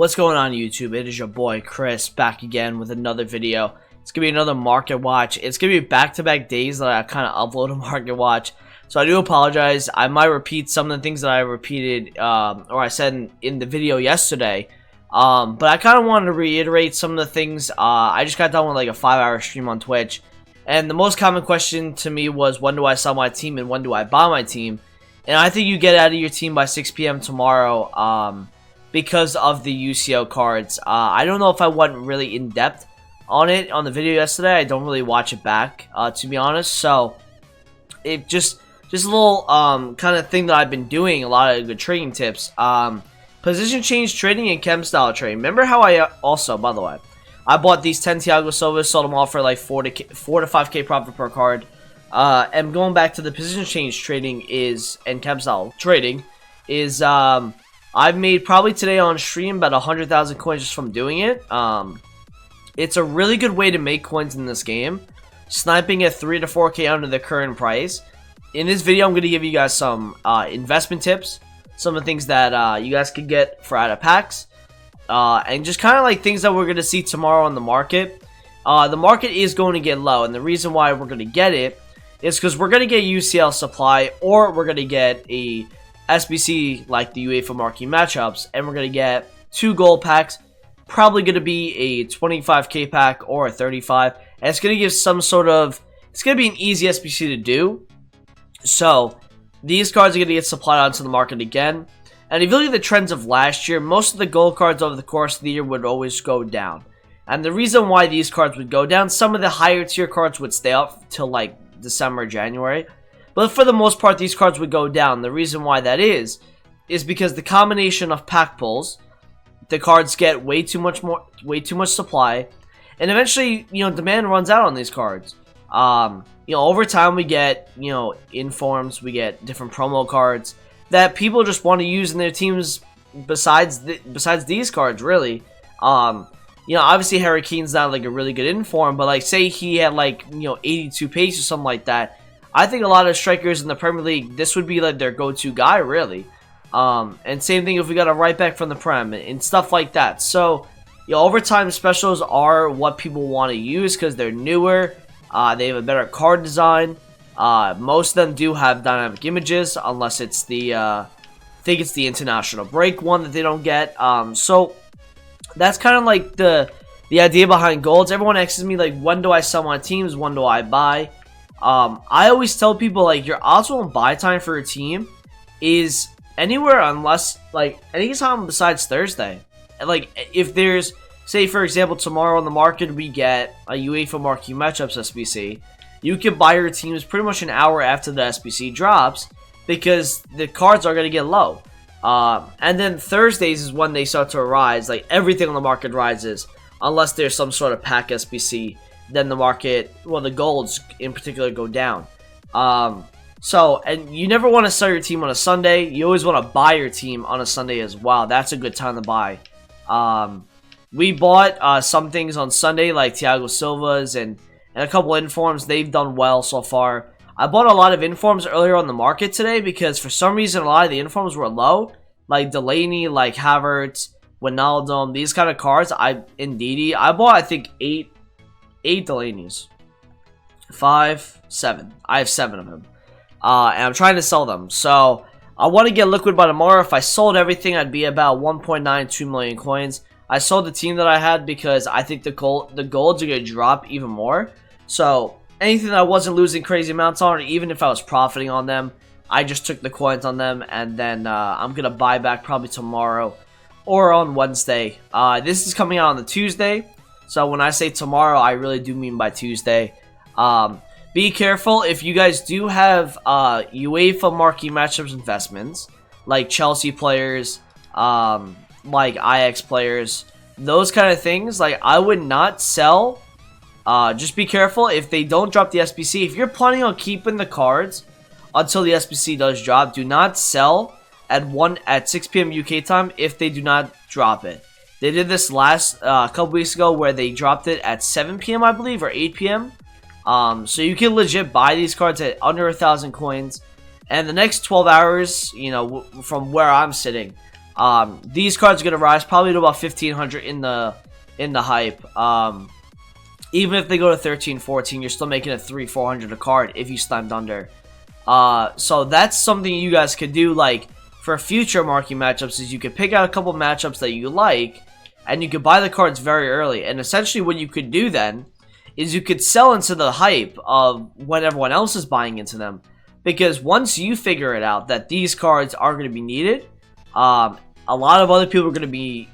What's going on YouTube? It is your boy Chris back again with another video. It's gonna be another market watch. It's gonna be back-to-back days that I kind of upload a market watch, so I do apologize. I might repeat some of the things that I repeated or I said in the video yesterday, but I kind of wanted to reiterate some of the things. I just got done with like a 5-hour stream on Twitch, and the most common question to me was, when do I sell my team and when do I buy my team? And I think you get out of your team by 6 p.m. tomorrow because of the UCL cards. I don't know if I went really in depth on it on the video yesterday. I don't really watch it back, to be honest. So it just a little kind of thing that I've been doing, a lot of good trading tips. Position change trading and chem style trading. Remember how I also, by the way, I bought these 10 Thiago Silvas, sold them off for like 4 to 5k profit per card. And going back to the position change trading and chem style trading is I've made probably today on stream about 100,000 coins just from doing it. It's a really good way to make coins in this game, sniping at 3 to 4k under the current price. In this video, I'm going to give you guys some investment tips, some of the things that you guys could get for out of packs, and just kind of like things that we're going to see tomorrow on the market. The market is going to get low, and the reason why we're going to get it is because we're going to get UCL supply, or we're going to get a SBC like the UEFA marquee matchups, and we're going to get 2 gold packs, probably going to be a 25k pack or a 35, and it's going to give some sort of, it's going to be an easy SBC to do. So these cards are going to get supplied onto the market again, and if you look at the trends of last year, most of the gold cards over the course of the year would always go down. And the reason why these cards would go down, some of the higher tier cards would stay up till like December, January. But for the most part, these cards would go down. The reason why that is because the combination of pack pulls, the cards get way too much supply, and eventually, demand runs out on these cards. Over time we get, informs, we get different promo cards that people just want to use in their teams besides these cards, really. Obviously Harry Kane's not like a really good inform, but like say he had like, 82 pace or something like that. I think a lot of strikers in the Premier League, this would be like their go-to guy, really. And same thing if we got a right back from the Prem and stuff like that. So, overtime specials are what people want to use because they're newer. They have a better card design. Most of them do have dynamic images, unless it's the, I think it's the international break one that they don't get. So that's kind of like the idea behind golds. Everyone asks me like, when do I sell my teams? When do I buy? I always tell people like your optimal buy time for your team is anywhere unless like anytime besides Thursday. And like if there's, say for example, tomorrow on the market we get a UEFA marquee matchups SBC, you can buy your teams pretty much an hour after the SBC drops because the cards are going to get low. And then Thursdays is when they start to rise. Like everything on the market rises unless there's some sort of pack SBC. Then the market, well, the golds in particular go down. And you never want to sell your team on a Sunday. You always want to buy your team on a Sunday as well. That's a good time to buy. We bought some things on Sunday like Thiago Silva's and a couple informs. They've done well so far. I bought a lot of informs earlier on the market today because for some reason a lot of the informs were low. Like Delaney, like Havertz, Wijnaldum, these kind of cards. Ndidi. I bought I think 8 Delaney's. 5, 7. I have 7 of them. And I'm trying to sell them. So I want to get liquid by tomorrow. If I sold everything, I'd be about 1.92 million coins. I sold the team that I had because I think the golds are going to drop even more. So anything that I wasn't losing crazy amounts on, or even if I was profiting on them, I just took the coins on them. And then I'm going to buy back probably tomorrow or on Wednesday. This is coming out on the Tuesday. So when I say tomorrow, I really do mean by Tuesday. Be careful if you guys do have UEFA marquee matchups investments, like Chelsea players, like Ajax players, those kind of things. Like I would not sell. Just be careful if they don't drop the SBC. If you're planning on keeping the cards until the SBC does drop, do not sell at 6 p.m. UK time if they do not drop it. They did this last couple weeks ago where they dropped it at 7 p.m. I believe, or 8 p.m. So you can legit buy these cards at under 1,000 coins. And the next 12 hours, from where I'm sitting, These cards are going to rise probably to about 1,500 in the hype. Even if they go to 13, 14, you're still making it 300-400 a card if you slammed under. So that's something you guys could do, like, for future marquee matchups, is you could pick out a couple matchups that you like, and you could buy the cards very early. And essentially what you could do then is you could sell into the hype of when everyone else is buying into them. Because once you figure it out that these cards are going to be needed, a lot of other people are going to be,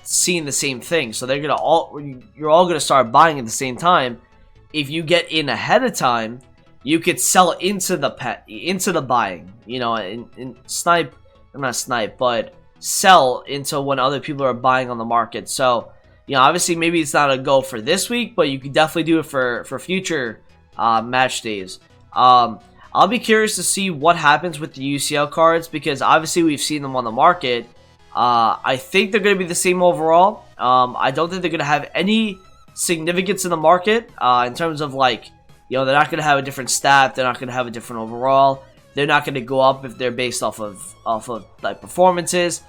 seeing the same thing. So you're all going to start buying at the same time. If you get in ahead of time, you could sell into the buying, and snipe, or not snipe, but sell into when other people are buying on the market. So, obviously maybe it's not a go for this week, but you could definitely do it for future match days. I'll be curious to see what happens with the UCL cards, because obviously we've seen them on the market. I think they're going to be the same overall. I don't think they're going to have any significance in the market in terms of, like, they're not going to have a different stat. They're not going to have a different overall. They're not going to go up if they're based off of like performances.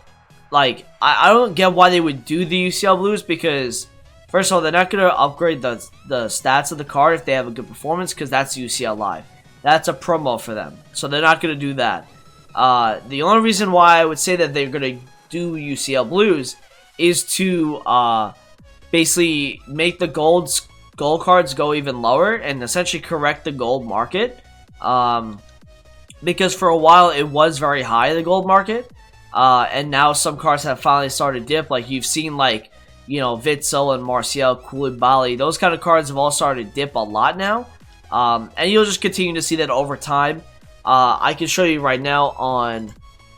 Like, I don't get why they would do the UCL blues, because first of all, they're not going to upgrade the stats of the card if they have a good performance, because that's UCL Live. That's a promo for them, so they're not going to do that. The only reason why I would say that they're going to do UCL blues is to basically make the gold cards go even lower and essentially correct the gold market, because for a while it was very high, the gold market, and now some cards have finally started to dip. Like you've seen, like, Witsel and Martial, Koulibaly, those kind of cards have all started to dip a lot now, and you'll just continue to see that over time. I can show you right now on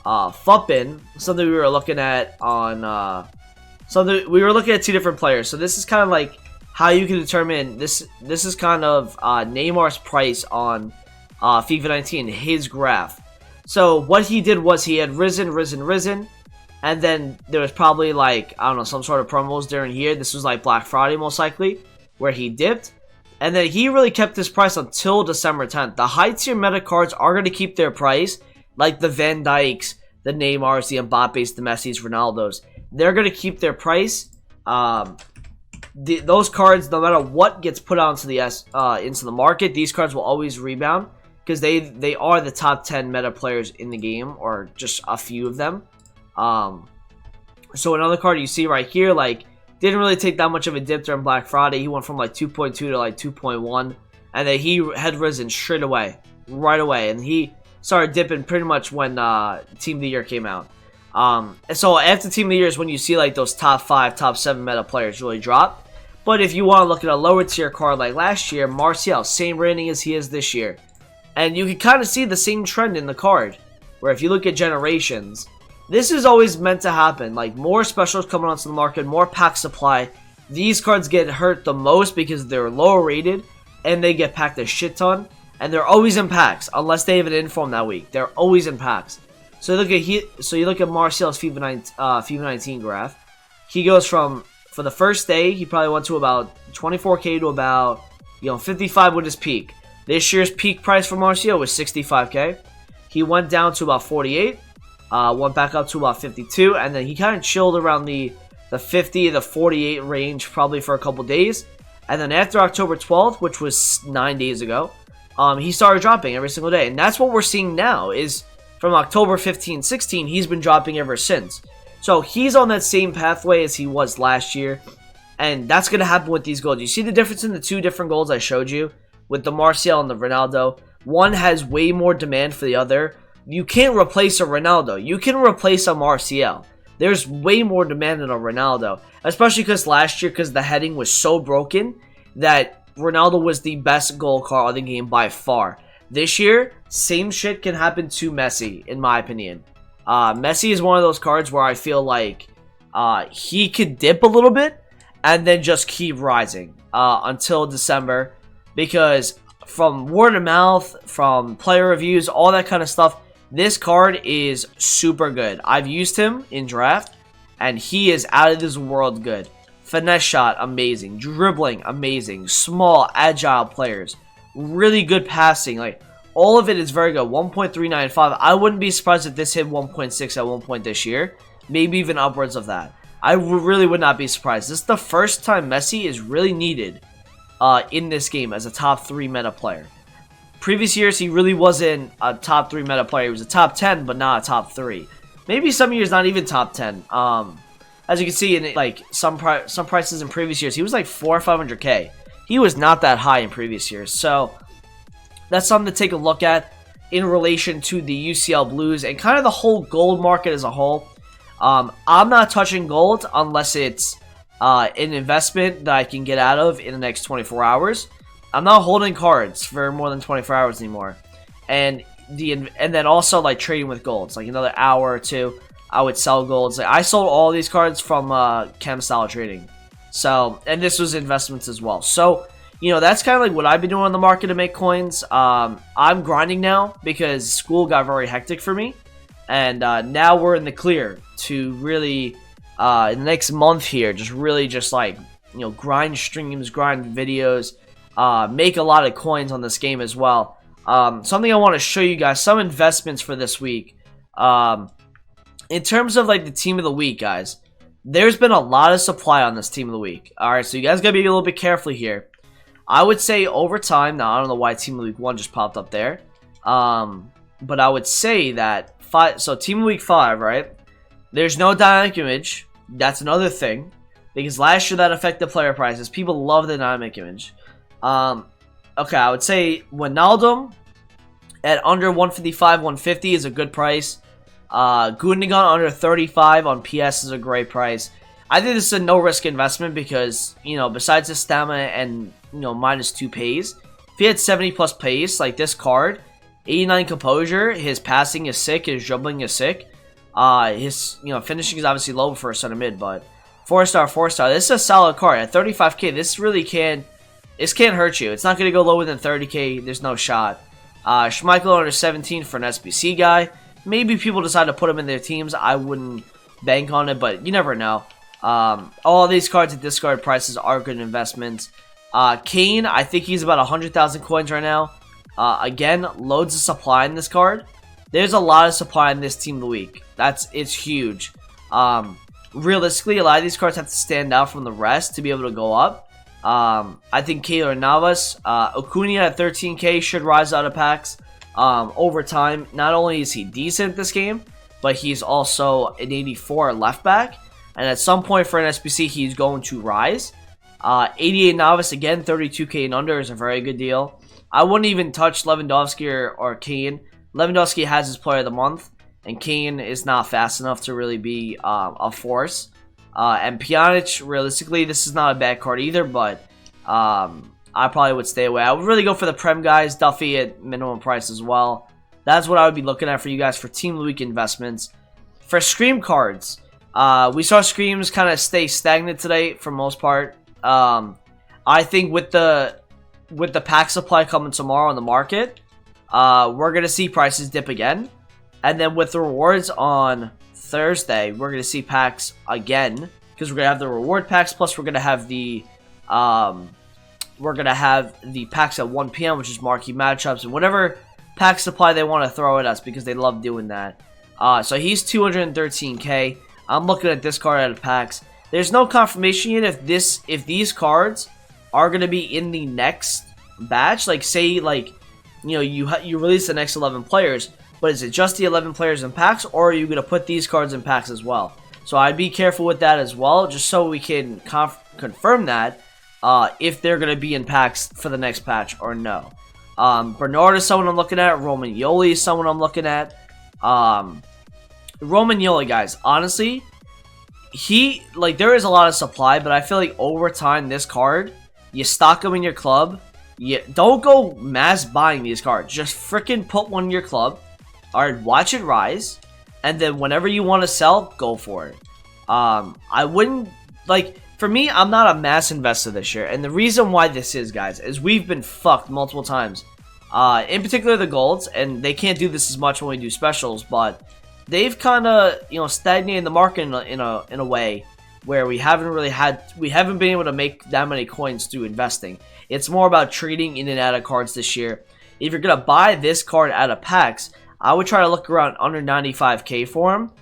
Fuppin, something we were looking at on we were looking at two different players. So this is kind of like how you can determine this is kind of Neymar's price on FIFA 19, his graph. So what he did was he had risen, and then there was probably, like, I don't know, some sort of promos during here. This was like Black Friday most likely, where he dipped, and then he really kept his price until December 10th. The high tier meta cards are going to keep their price, like the Van Dijks, the Neymars, the Mbappes, the Messis, Ronaldos. They're going to keep their price. Those cards, no matter what gets put out into the market, these cards will always rebound, because they are the top 10 meta players in the game, or just a few of them. So another card you see right here, like, didn't really take that much of a dip during Black Friday. He went from like 2.2 to like 2.1, and then he had risen straight away, right away, and he started dipping pretty much when Team of the Year came out. And so after Team of the Year is when you see, like, those top 5, top 7 meta players really drop. But if you want to look at a lower tier card like last year, Martial, same rating as he is this year. And you can kind of see the same trend in the card, where if you look at generations, this is always meant to happen. Like, more specials coming onto the market, more pack supply. These cards get hurt the most because they're lower rated, and they get packed a shit ton. And they're always in packs, unless they have an inform that week. They're always in packs. So you look at Martial's FIFA 19 graph. He goes from, for the first day, he probably went to about 24k to about 55 with his peak. This year's peak price for Martial was 65k. He went down to about 48, went back up to about 52, and then he kind of chilled around the 50 to 48 range probably for a couple days. And then after October 12th, which was 9 days ago, he started dropping every single day. And that's what we're seeing now, is from October 15, 16, he's been dropping ever since. So he's on that same pathway as he was last year, and that's going to happen with these golds. You see the difference in the two different golds I showed you with the Martial and the Ronaldo? One has way more demand for the other. You can't replace a Ronaldo. You can replace a Martial. There's way more demand than a Ronaldo, especially because last year, because the heading was so broken, that Ronaldo was the best goal card of the game by far. This year, same shit can happen to Messi, in my opinion. Messi is one of those cards where I feel like he could dip a little bit and then just keep rising until December, because from word of mouth, from player reviews, all that kind of stuff, this card is super good. I've used him in draft, and he is out of this world good. Finesse shot, amazing. Dribbling, amazing. Small, agile players. Really good passing. Like, all of it is very good. 1.395. I wouldn't be surprised if this hit 1.6 at one point this year. maybe even upwards of that. I really would not be surprised. This is the first time Messi is really needed in this game as a top 3 meta player. Previous years, he really wasn't a top 3 meta player. He was a top 10, but not a top 3. Maybe some years not even top 10. As you can see in like some prices in previous years, he was like 400 or 500k. He was not that high in previous years. So that's something to take a look at in relation to the UCL Blues and kind of the whole gold market as a whole. I'm not touching gold unless it's an investment that I can get out of in the next 24 hours. I'm not holding cards for more than 24 hours anymore. And then also like trading with golds, like another hour or two, I would sell golds. Like, I sold all these cards from Chem Style Trading. So, and this was investments as well. So, you know, that's kind of like what I've been doing on the market to make coins. I'm grinding now because school got very hectic for me. And now we're in the clear to really, in the next month here, just really just like, you know, grind streams, grind videos, make a lot of coins on this game as well. Something I want to show you guys, some investments for this week. In terms of like the team of the week, guys, there's been a lot of supply on this team of the week. Alright, so you guys gotta be a little bit careful here. I would say over time, now I don't know why team of the week 1 just popped up there. But I would say that team of the week 5, right? There's no dynamic image. That's another thing. Because last year that affected player prices. People love the dynamic image. Okay, I would say Wijnaldum at under 155, 150 is a good price. Gundogan under 35 on PS is a great price. I think this is a no-risk investment because, you know, besides his stamina and, you know, -2 pace, if he had 70 plus pace, like this card, 89 composure, his passing is sick, his dribbling is sick. His, you know, finishing is obviously low for a center mid, but 4-star, 4-star. This is a solid card. At 35k, this really can't hurt you. It's not going to go lower than 30k. There's no shot. Schmeichel under 17 for an SBC guy. Maybe people decide to put him in their teams. I wouldn't bank on it, but you never know. All these cards at discard prices are good investments. Kane, I think he's about 100,000 coins right now. Again, loads of supply in this card. There's a lot of supply in this team of the week. It's huge. Realistically, a lot of these cards have to stand out from the rest to be able to go up. I think Keylor Navas, Acuna at 13k should rise out of packs. Over time, not only is he decent this game, but he's also an 84 left back. And at some point for an SBC, he's going to rise. 88 Navas, again, 32k and under is a very good deal. I wouldn't even touch Lewandowski or Kane. Lewandowski has his player of the month, and Kane is not fast enough to really be a force. And Pjanic, realistically, this is not a bad card either, but I probably would stay away. I would really go for the Prem guys, Duffy at minimum price as well. That's what I would be looking at for you guys for Team of the Week investments. For Scream cards, we saw Screams kind of stay stagnant today for most part. I think with the pack supply coming tomorrow on the market, we're going to see prices dip again. And then with the rewards on Thursday, we're going to see packs again. Because we're going to have the reward packs, plus we're going to have the packs at 1 p.m., which is marquee matchups, and whatever pack supply they want to throw at us, because they love doing that. So he's 213k. I'm looking at this card out of packs. There's no confirmation yet if these cards are going to be in the next batch. Like, say, like, you know, you release the next 11 players, but is it just the 11 players in packs, or are you going to put these cards in packs as well? So I'd be careful with that as well, just so we can confirm that if they're going to be in packs for the next patch or no. Bernard is someone I'm looking at. Romagnoli is someone I'm looking at. Romagnoli, guys, honestly, there is a lot of supply, but I feel like over time, this card, you stock them in your club. You don't go mass buying these cards. Just freaking put one in your club. Alright, watch it rise. And then whenever you want to sell, go for it. I wouldn't, like, for me, I'm not a mass investor this year. And the reason why this is, guys, is we've been fucked multiple times. In particular, the golds. And they can't do this as much when we do specials, but they've kind of, you know, stagnated the market in a way where we haven't been able to make that many coins through investing. It's more about trading in and out of cards this year. If you're gonna buy this card out of packs, I would try to look around under 95k for him.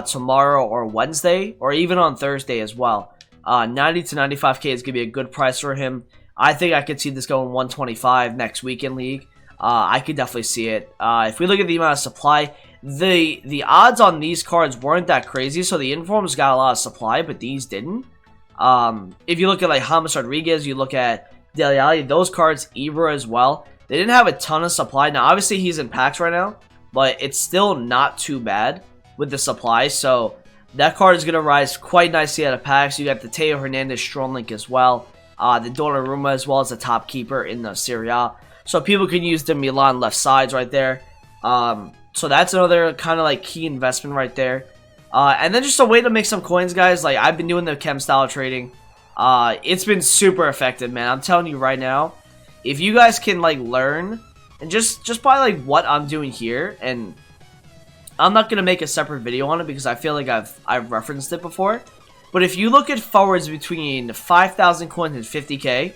tomorrow or Wednesday, or even on Thursday as well. 90 to 95K is going to be a good price for him. I think I could see this going 125 next week in League. I could definitely see it. If we look at the amount of supply, the odds on these cards weren't that crazy, so the informs got a lot of supply, but these didn't. If you look at like James Rodriguez, you look at Dele Alli, those cards, Ibra as well, they didn't have a ton of supply. Now, obviously, he's in packs right now, but it's still not too bad with the supply, so that card is going to rise quite nicely out of packs. You got the Teo Hernandez Strong Link as well, the Donnarumma as well as the top keeper in the Serie A. So people can use the Milan left sides right there. So that's another kind of like key investment right there. And then just a way to make some coins, guys. Like, I've been doing the chem style trading. It's been super effective, man. I'm telling you right now, if you guys can like learn and just by like what I'm doing here, and I'm not gonna make a separate video on it because I feel like I've referenced it before. But if you look at forwards between 5,000 coins and 50K,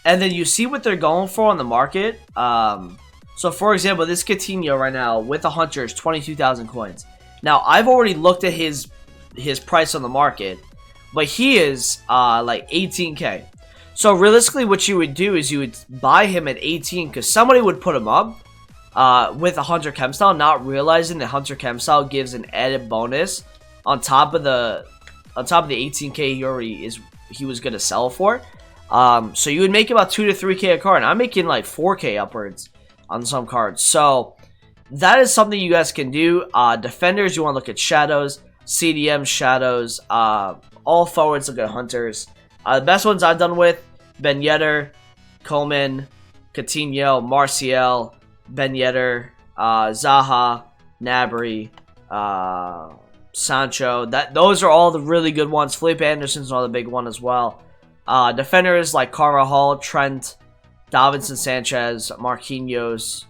and then you see what they're going for on the market. So for example, this Coutinho right now with the Hunter is 22,000 coins. Now I've already looked at his price on the market, but he is like 18K. So realistically, what you would do is you would buy him at 18 because somebody would put him up with a Hunter Chem Style, not realizing that Hunter Chem Style gives an added bonus on top of the 18K he was gonna sell for. So you would make about 2 to 3K a card. And I'm making like 4K upwards on some cards. So that is something you guys can do. Defenders, you want to look at shadows, CDM shadows, all forwards look at hunters. The best ones I've done with Ben Yedder, Coleman, Coutinho, Martial, Ben Yedder, Zaha, Gnabry, Sancho. Those are all the really good ones. Felipe Anderson's another big one as well. Defenders like Carvajal, Trent, Davinson Sanchez, Marquinhos,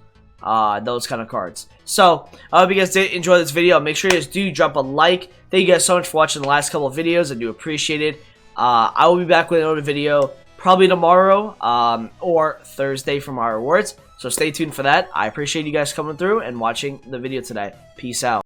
those kind of cards. So, I hope you guys did enjoy this video. Make sure you guys do drop a like. Thank you guys so much for watching the last couple of videos. I do appreciate it. I will be back with another video probably tomorrow or Thursday for my rewards. So stay tuned for that. I appreciate you guys coming through and watching the video today. Peace out.